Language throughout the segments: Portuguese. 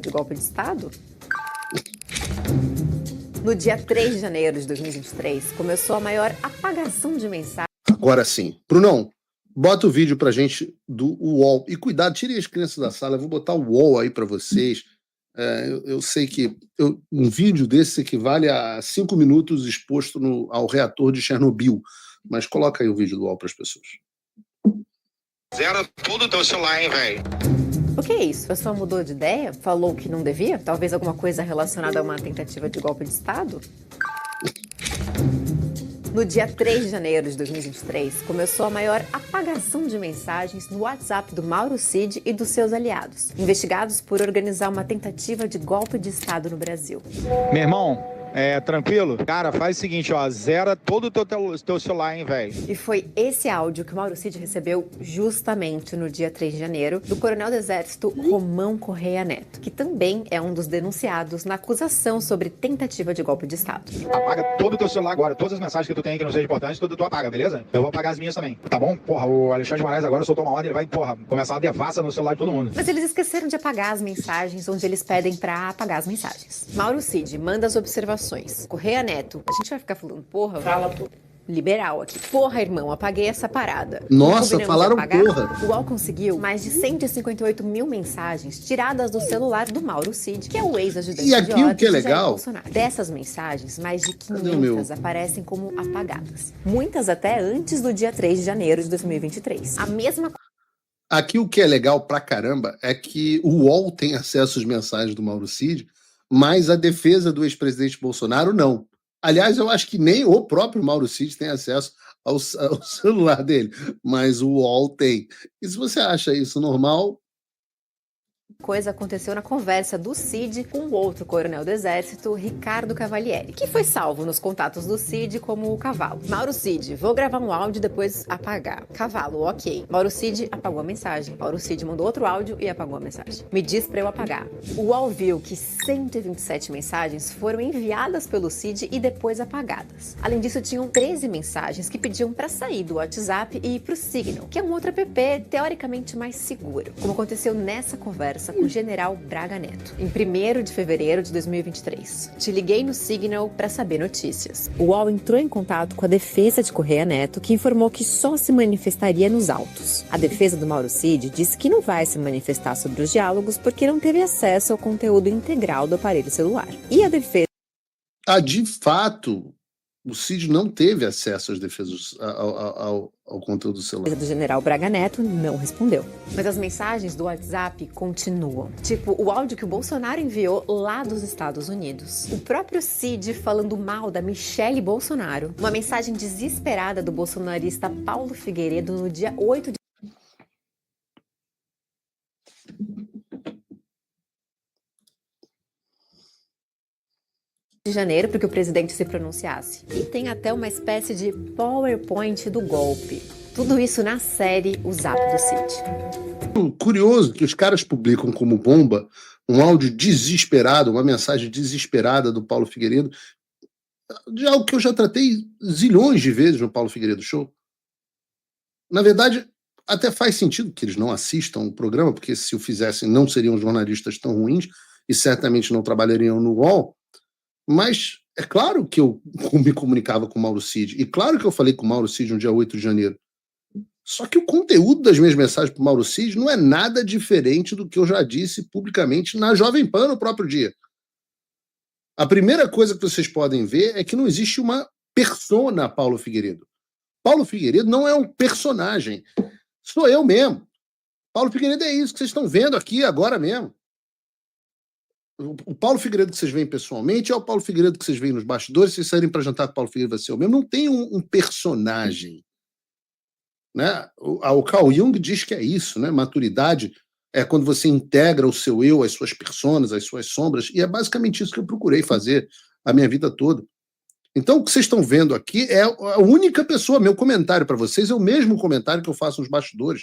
de golpe de Estado? No dia 3 de janeiro de 2023, começou a maior apagação de mensagens. Agora sim. Brunão, bota o vídeo pra gente do UOL. E cuidado, tirem as crianças da sala, eu vou botar o UOL aí pra vocês. Eu sei que um vídeo desse equivale a 5 minutos exposto ao reator de Chernobyl. Mas coloca aí o vídeo do UOL pras pessoas. Zera tudo teu celular, hein, velho? O que é isso? A pessoa mudou de ideia? Falou que não devia? Talvez alguma coisa relacionada a uma tentativa de golpe de Estado? No dia 3 de janeiro de 2023, começou a maior apagação de mensagens no WhatsApp do Mauro Cid e dos seus aliados, investigados por organizar uma tentativa de golpe de Estado no Brasil. Meu irmão, tranquilo? Cara, faz o seguinte, ó, zera todo o teu celular, hein, velho? E foi esse áudio que o Mauro Cid recebeu justamente no dia 3 de janeiro do coronel do Exército Romão Correia Neto, que também é um dos denunciados na acusação sobre tentativa de golpe de Estado. Apaga todo o teu celular agora, todas as mensagens que tu tem que não sejam importantes, tudo tu apaga, beleza? Eu vou apagar as minhas também, tá bom? Porra, o Alexandre de Moraes agora soltou uma ordem, ele vai, começar a devassa no celular de todo mundo. Mas eles esqueceram de apagar as mensagens onde eles pedem pra apagar as mensagens. Mauro Cid manda as observações. Correia Neto, a gente vai ficar falando porra, fala liberal aqui. Porra, irmão, apaguei essa parada. Nossa, falaram porra. O UOL conseguiu mais de 158 mil mensagens tiradas do celular do Mauro Cid, que é o ex-ajudante E aqui de o que é Jair legal... Bolsonaro. Dessas mensagens, mais de 500 aparecem como apagadas. Muitas até antes do dia 3 de janeiro de 2023. A mesma... Aqui o que é legal pra caramba é que o UOL tem acesso às mensagens do Mauro Cid, mas a defesa do ex-presidente Bolsonaro não. Aliás, eu acho que nem o próprio Mauro Cid tem acesso ao celular dele, mas o UOL tem. E se você acha isso normal... Coisa aconteceu na conversa do Cid com o outro coronel do Exército, Ricardo Cavalieri, que foi salvo nos contatos do Cid como o Cavalo. Mauro Cid, vou gravar um áudio e depois apagar. Cavalo, ok. Mauro Cid apagou a mensagem. Mauro Cid mandou outro áudio e apagou a mensagem. Me diz pra eu apagar. O UOL viu que 127 mensagens foram enviadas pelo Cid e depois apagadas. Além disso, tinham 13 mensagens que pediam pra sair do WhatsApp e ir pro Signal, que é um outro app teoricamente mais seguro, como aconteceu nessa conversa com o general Braga Neto, em 1º de fevereiro de 2023. Te liguei no Signal para saber notícias. O UOL entrou em contato com a defesa de Correia Neto, que informou que só se manifestaria nos autos. A defesa do Mauro Cid disse que não vai se manifestar sobre os diálogos porque não teve acesso ao conteúdo integral do aparelho celular. E a defesa... de fato, o Cid não teve acesso às defesas ao conteúdo do celular. do general Braga Neto não respondeu. Mas as mensagens do WhatsApp continuam. Tipo, o áudio que o Bolsonaro enviou lá dos Estados Unidos. O próprio Cid falando mal da Michelle Bolsonaro. Uma mensagem desesperada do bolsonarista Paulo Figueiredo no dia 8 de janeiro para que o presidente se pronunciasse. E tem até uma espécie de PowerPoint do golpe. Tudo isso na série O Zap do Cid. Curioso que os caras publicam como bomba um áudio desesperado, uma mensagem desesperada do Paulo Figueiredo, de algo que eu já tratei zilhões de vezes no Paulo Figueiredo Show. Na verdade, até faz sentido que eles não assistam o programa, porque se o fizessem não seriam jornalistas tão ruins e certamente não trabalhariam no UOL. Mas é claro que eu me comunicava com o Mauro Cid. E claro que eu falei com o Mauro Cid no dia 8 de janeiro. Só que o conteúdo das minhas mensagens para o Mauro Cid não é nada diferente do que eu já disse publicamente na Jovem Pan no próprio dia. A primeira coisa que vocês podem ver é que não existe uma persona Paulo Figueiredo. Paulo Figueiredo não é um personagem. Sou eu mesmo. Paulo Figueiredo é isso que vocês estão vendo aqui agora mesmo. O Paulo Figueiredo que vocês veem pessoalmente é o Paulo Figueiredo que vocês veem nos bastidores. Se vocês saírem para jantar com o Paulo Figueiredo vai ser o mesmo. Não tem um personagem. Né? O Carl Jung diz que é isso, né? Maturidade é quando você integra o seu eu, as suas personas, as suas sombras, e é basicamente isso que eu procurei fazer a minha vida toda. Então, o que vocês estão vendo aqui é a única pessoa, meu comentário para vocês é o mesmo comentário que eu faço nos bastidores.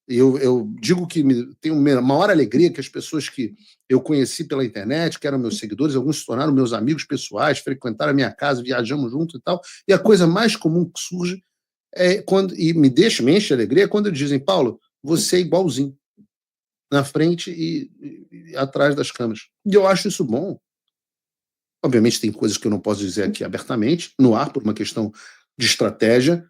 Eu digo que tenho a maior alegria que as pessoas que eu conheci pela internet, que eram meus seguidores, alguns se tornaram meus amigos pessoais, frequentaram a minha casa, viajamos juntos e tal, e a coisa mais comum que surge é quando, e me enche de alegria, é quando eles dizem, Paulo, você é igualzinho. na frente e atrás das câmeras. E eu acho isso bom. Obviamente tem coisas que eu não posso dizer aqui abertamente, no ar, por uma questão de estratégia,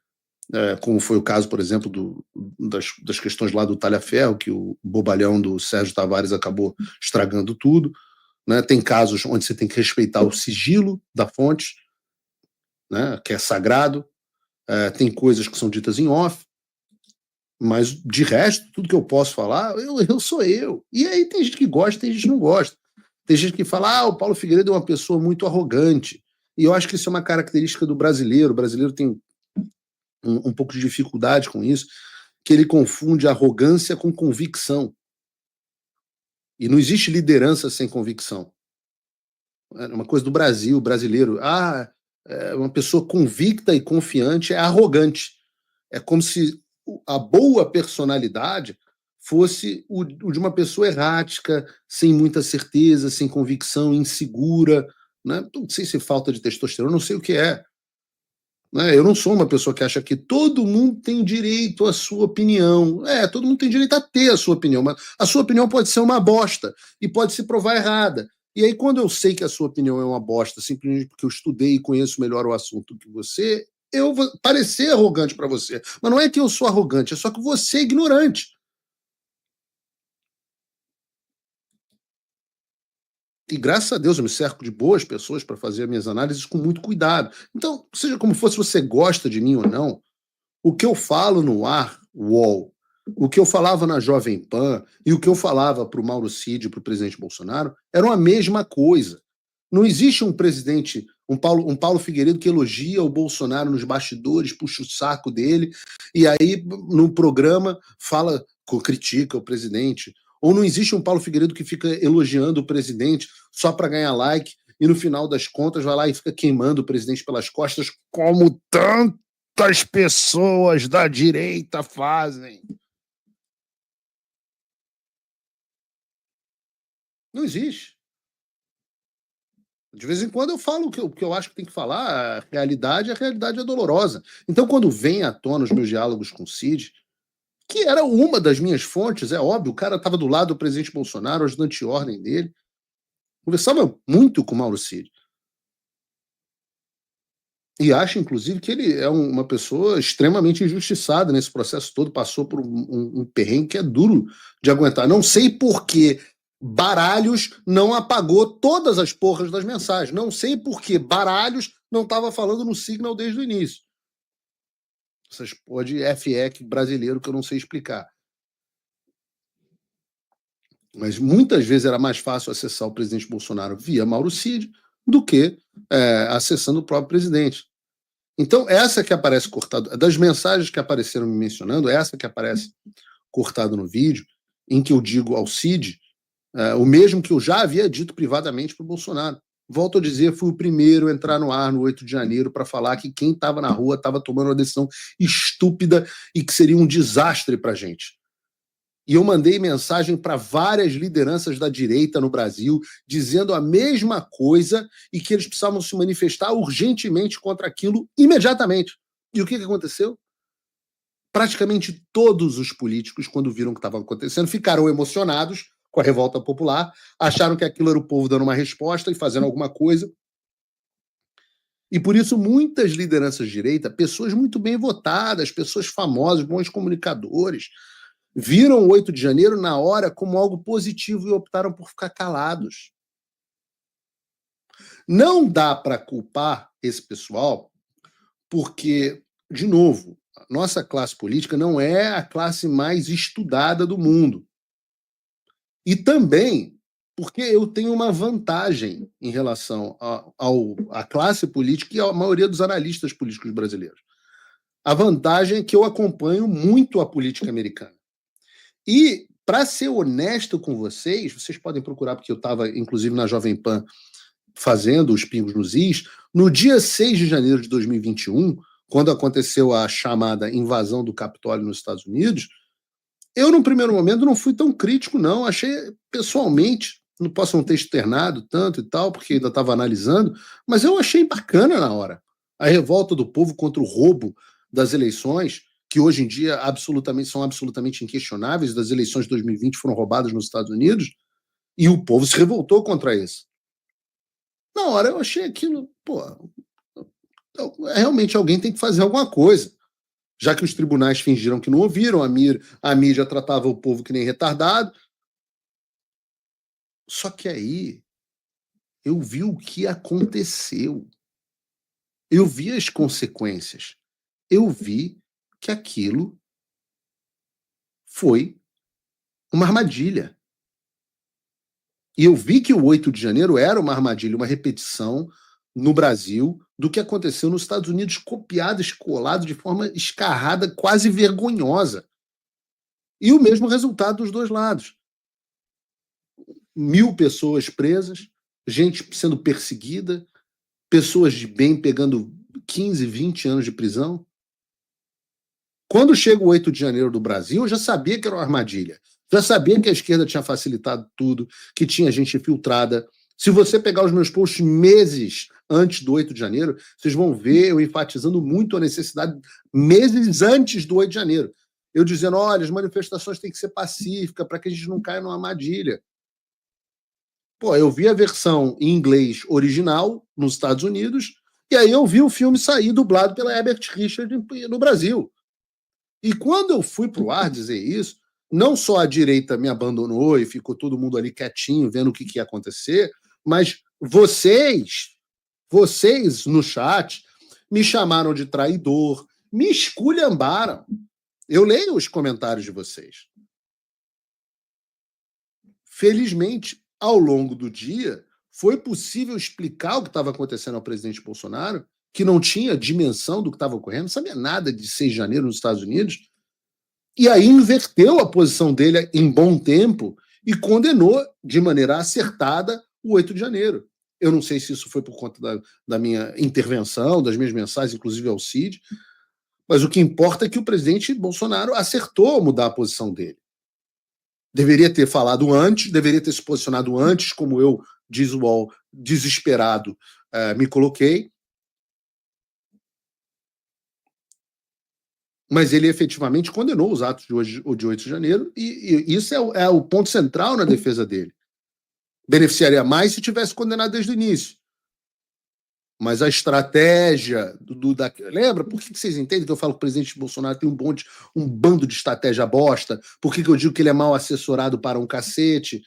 como foi o caso, por exemplo, das questões lá do talha-ferro, que o bobalhão do Sérgio Tavares acabou estragando tudo. Né? Tem casos onde você tem que respeitar o sigilo da fonte, né? Que é sagrado. Tem coisas que são ditas em off, mas de resto, tudo que eu posso falar, eu sou eu. E aí tem gente que gosta, tem gente que não gosta. Tem gente que fala, o Paulo Figueiredo é uma pessoa muito arrogante. E eu acho que isso é uma característica do brasileiro. O brasileiro tem um pouco de dificuldade com isso, que ele confunde arrogância com convicção. E não existe liderança sem convicção. É uma coisa do Brasil, brasileiro. Uma pessoa convicta e confiante é arrogante. É como se a boa personalidade fosse o de uma pessoa errática, sem muita certeza, sem convicção, insegura. Né? Não sei se falta de testosterona, não sei o que é. Né? Eu não sou uma pessoa que acha que todo mundo tem direito à sua opinião. Todo mundo tem direito a ter a sua opinião, mas a sua opinião pode ser uma bosta e pode se provar errada. E aí, quando eu sei que a sua opinião é uma bosta, simplesmente porque eu estudei e conheço melhor o assunto que você, eu vou parecer arrogante para você. Mas não é que eu sou arrogante, é só que você é ignorante. E graças a Deus eu me cerco de boas pessoas para fazer as minhas análises com muito cuidado. Então, seja como for, se você gosta de mim ou não, o que eu falo no ar, UOL, o que eu falava na Jovem Pan e o que eu falava para o Mauro Cid e para o presidente Bolsonaro eram a mesma coisa. Não existe um presidente, um Paulo Figueiredo que elogia o Bolsonaro nos bastidores, puxa o saco dele, e aí no programa critica o presidente. Ou não existe um Paulo Figueiredo que fica elogiando o presidente só para ganhar like e no final das contas vai lá e fica queimando o presidente pelas costas, como tantas pessoas da direita fazem. Não existe. De vez em quando eu falo o que eu acho que tem que falar, a realidade é dolorosa. Então, quando vem à tona os meus diálogos com o Cid, que era uma das minhas fontes, é óbvio, o cara estava do lado do presidente Bolsonaro, ajudante de ordem dele, conversava muito com o Mauro Cid. E acho, inclusive, que ele é uma pessoa extremamente injustiçada nesse processo todo, passou por um perrengue que é duro de aguentar. Não sei por que Baralhos não apagou todas as porras das mensagens. Não sei por que Baralhos não estava falando no Signal desde o início. Essas porra de FEC brasileiro que eu não sei explicar. Mas muitas vezes era mais fácil acessar o presidente Bolsonaro via Mauro Cid do que acessando o próprio presidente. Então, essa que aparece cortada, das mensagens que apareceram me mencionando, essa que aparece cortada no vídeo, em que eu digo ao Cid, o mesmo que eu já havia dito privadamente para o Bolsonaro. Volto a dizer, fui o primeiro a entrar no ar no 8 de janeiro para falar que quem estava na rua estava tomando uma decisão estúpida e que seria um desastre para a gente. E eu mandei mensagem para várias lideranças da direita no Brasil, dizendo a mesma coisa e que eles precisavam se manifestar urgentemente contra aquilo imediatamente. E o que aconteceu? Praticamente todos os políticos, quando viram o que estava acontecendo, ficaram emocionados com a revolta popular, acharam que aquilo era o povo dando uma resposta e fazendo alguma coisa. E por isso muitas lideranças de direita, pessoas muito bem votadas, pessoas famosas, bons comunicadores, viram o 8 de janeiro na hora como algo positivo e optaram por ficar calados. Não dá para culpar esse pessoal porque, de novo, a nossa classe política não é a classe mais estudada do mundo. E também porque eu tenho uma vantagem em relação à classe política e à maioria dos analistas políticos brasileiros. A vantagem é que eu acompanho muito a política americana. E, para ser honesto com vocês podem procurar, porque eu estava, inclusive, na Jovem Pan, fazendo os pingos nos is, no dia 6 de janeiro de 2021, quando aconteceu a chamada invasão do Capitólio nos Estados Unidos, eu, num primeiro momento, não fui tão crítico, não. Achei, pessoalmente, não posso não ter externado tanto e tal, porque ainda estava analisando, mas eu achei bacana na hora. A revolta do povo contra o roubo das eleições, que hoje em dia são absolutamente inquestionáveis, das eleições de 2020 foram roubadas nos Estados Unidos, e o povo se revoltou contra isso. Na hora eu achei aquilo, realmente alguém tem que fazer alguma coisa. Já que os tribunais fingiram que não ouviram, a mídia tratava o povo que nem retardado. Só que aí eu vi o que aconteceu. Eu vi as consequências. Eu vi que aquilo foi uma armadilha. E eu vi que o 8 de janeiro era uma armadilha, uma repetição no Brasil do que aconteceu nos Estados Unidos, copiado, escolado de forma escarrada, quase vergonhosa. E o mesmo resultado dos dois lados. 1.000 pessoas presas, gente sendo perseguida, pessoas de bem pegando 15, 20 anos de prisão. Quando chega o 8 de janeiro do Brasil, eu já sabia que era uma armadilha. Já sabia que a esquerda tinha facilitado tudo, que tinha gente infiltrada. Se você pegar os meus posts meses antes do 8 de janeiro, vocês vão ver eu enfatizando muito a necessidade, meses antes do 8 de janeiro. Eu dizendo, olha, as manifestações têm que ser pacíficas para que a gente não caia numa armadilha. Eu vi a versão em inglês original nos Estados Unidos, e aí eu vi o filme sair dublado pela Herbert Richards no Brasil. E quando eu fui para o ar dizer isso, não só a direita me abandonou e ficou todo mundo ali quietinho, vendo o que ia acontecer, mas vocês no chat, me chamaram de traidor, me esculhambaram. Eu leio os comentários de vocês. Felizmente, ao longo do dia, foi possível explicar o que estava acontecendo ao presidente Bolsonaro, que não tinha dimensão do que estava ocorrendo, não sabia nada de 6 de janeiro nos Estados Unidos, e aí inverteu a posição dele em bom tempo e condenou de maneira acertada o 8 de janeiro. Eu não sei se isso foi por conta da minha intervenção, das minhas mensagens, inclusive ao Cid, mas o que importa é que o presidente Bolsonaro acertou ao mudar a posição dele. Deveria ter falado antes, deveria ter se posicionado antes, como eu, diz o UOL, desesperado, me coloquei. Mas ele efetivamente condenou os atos de 8 de janeiro, e isso é o ponto central na defesa dele. Beneficiaria mais se tivesse condenado desde o início. Mas a estratégia lembra? Por que vocês entendem que eu falo que o presidente Bolsonaro tem um bando de estratégia bosta? Por que eu digo que ele é mal assessorado para um cacete?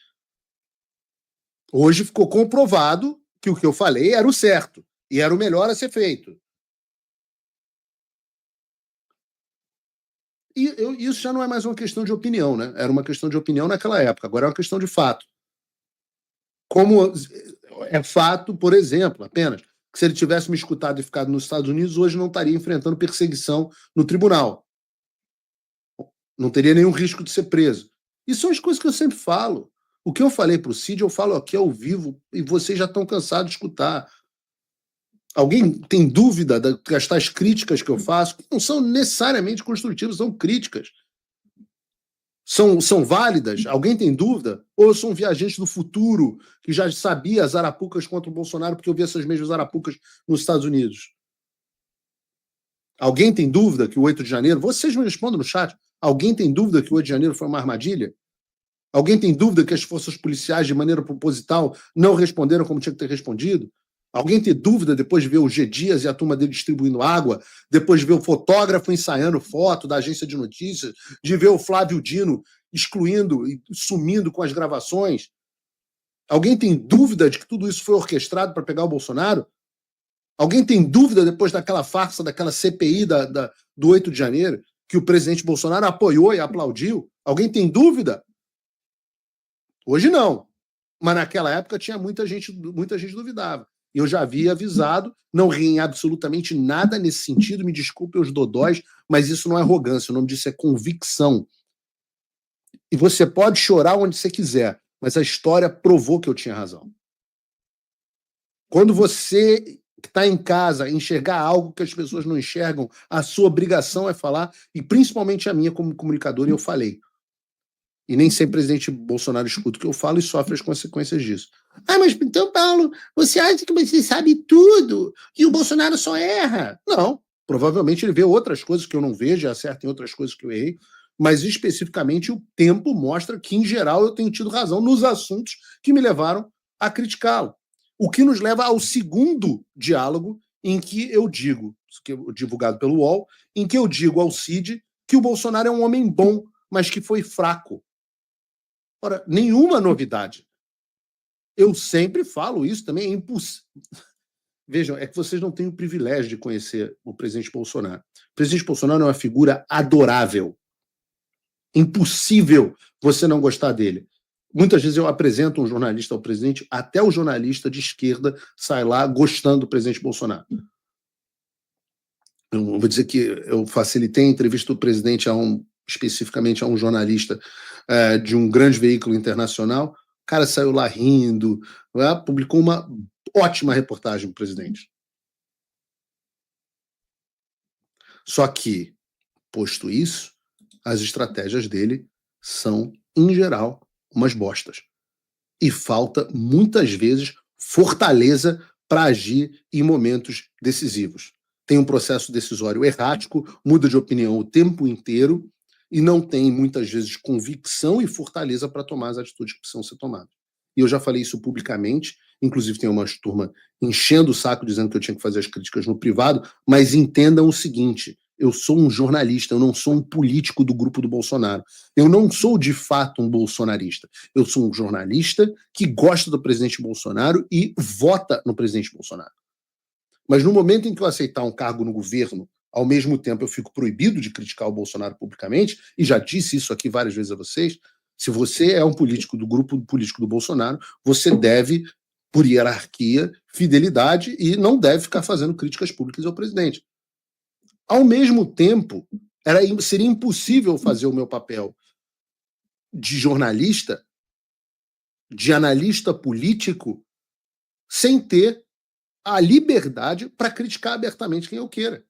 Hoje ficou comprovado que o que eu falei era o certo e era o melhor a ser feito. E isso já não é mais uma questão de opinião, né? Era uma questão de opinião naquela época, agora é uma questão de fato. Como é fato, por exemplo, apenas, que se ele tivesse me escutado e ficado nos Estados Unidos, hoje não estaria enfrentando perseguição no tribunal. Não teria nenhum risco de ser preso. Isso são as coisas que eu sempre falo. O que eu falei para o Cid, eu falo aqui ao vivo, e vocês já estão cansados de escutar. Alguém tem dúvida das tais críticas que eu faço? Que não são necessariamente construtivas, são críticas. São válidas? Alguém tem dúvida? Ou eu sou um viajante do futuro que já sabia as arapucas contra o Bolsonaro porque eu vi essas mesmas arapucas nos Estados Unidos? Alguém tem dúvida que o 8 de janeiro... Vocês me respondam no chat. Alguém tem dúvida que o 8 de janeiro foi uma armadilha? Alguém tem dúvida que as forças policiais, de maneira proposital, não responderam como tinha que ter respondido? Alguém tem dúvida depois de ver o G. Dias e a turma dele distribuindo água, depois de ver o fotógrafo ensaiando foto da agência de notícias, de ver o Flávio Dino excluindo e sumindo com as gravações? Alguém tem dúvida de que tudo isso foi orquestrado para pegar o Bolsonaro? Alguém tem dúvida depois daquela farsa, daquela CPI do 8 de janeiro, que o presidente Bolsonaro apoiou e aplaudiu? Alguém tem dúvida? Hoje não. Mas naquela época tinha muita gente duvidava. Eu já havia avisado, não ri em absolutamente nada nesse sentido, me desculpe os dodóis, mas isso não é arrogância, o nome disso é convicção. E você pode chorar onde você quiser, mas a história provou que eu tinha razão. Quando você que está em casa enxergar algo que as pessoas não enxergam, a sua obrigação é falar, e principalmente a minha como comunicador, e eu falei. E nem sempre o presidente Bolsonaro escuta o que eu falo e sofre as consequências disso. Mas então, Paulo, você acha que você sabe tudo e o Bolsonaro só erra? Não. Provavelmente ele vê outras coisas que eu não vejo, acerta em outras coisas que eu errei, mas especificamente o tempo mostra que, em geral, eu tenho tido razão nos assuntos que me levaram a criticá-lo. O que nos leva ao segundo diálogo em que eu digo, divulgado pelo UOL, em que eu digo ao Cid que o Bolsonaro é um homem bom, mas que foi fraco. Ora, nenhuma novidade. Eu sempre falo isso também, é impossível. Vejam, é que vocês não têm o privilégio de conhecer o presidente Bolsonaro. O presidente Bolsonaro é uma figura adorável. Impossível você não gostar dele. Muitas vezes eu apresento um jornalista ao presidente, até o jornalista de esquerda sai lá gostando do presidente Bolsonaro. Eu vou dizer que eu facilitei a entrevista do presidente especificamente a um jornalista de um grande veículo internacional. O cara saiu lá rindo, publicou uma ótima reportagem do presidente. Só que, posto isso, as estratégias dele são, em geral, umas bostas. E falta, muitas vezes, fortaleza para agir em momentos decisivos. Tem um processo decisório errático, muda de opinião o tempo inteiro e não tem, muitas vezes, convicção e fortaleza para tomar as atitudes que precisam ser tomadas. E eu já falei isso publicamente, inclusive tem uma turma enchendo o saco dizendo que eu tinha que fazer as críticas no privado, mas entendam o seguinte: eu sou um jornalista, eu não sou um político do grupo do Bolsonaro. Eu não sou, de fato, um bolsonarista. Eu sou um jornalista que gosta do presidente Bolsonaro e vota no presidente Bolsonaro. Mas no momento em que eu aceitar um cargo no governo, ao mesmo tempo eu fico proibido de criticar o Bolsonaro publicamente, e já disse isso aqui várias vezes a vocês, se você é um político do grupo político do Bolsonaro, você deve, por hierarquia, fidelidade e não deve ficar fazendo críticas públicas ao presidente. Ao mesmo tempo, seria impossível fazer o meu papel de jornalista, de analista político, sem ter a liberdade para criticar abertamente quem eu queira.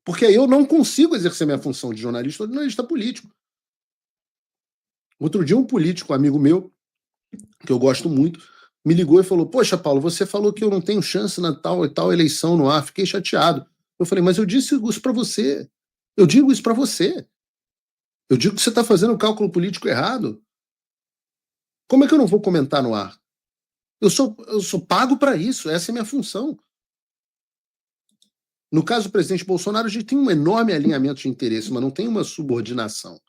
Porque aí eu não consigo exercer minha função de jornalista ou de analista político. Outro dia um político, amigo meu, que eu gosto muito, me ligou e falou: poxa, Paulo, você falou que eu não tenho chance na tal e tal eleição no ar, fiquei chateado. Eu falei: mas eu disse isso para você. Eu digo isso para você. Eu digo que você está fazendo um cálculo político errado. Como é que eu não vou comentar no ar? Eu sou pago para isso, essa é a minha função. No caso do presidente Bolsonaro, a gente tem um enorme alinhamento de interesse, mas não tem uma subordinação.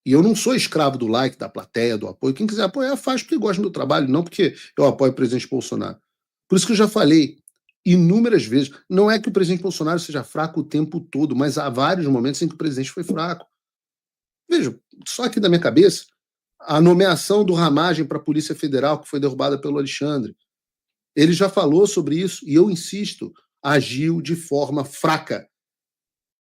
E eu não sou escravo do like, da plateia, do apoio. Quem quiser apoiar, faz porque gosta do meu trabalho, não porque eu apoio o presidente Bolsonaro. Por isso que eu já falei inúmeras vezes, não é que o presidente Bolsonaro seja fraco o tempo todo, mas há vários momentos em que o presidente foi fraco. Veja, só aqui da minha cabeça, a nomeação do Ramagem para a Polícia Federal, que foi derrubada pelo Alexandre. Ele já falou sobre isso, e eu insisto, agiu de forma fraca.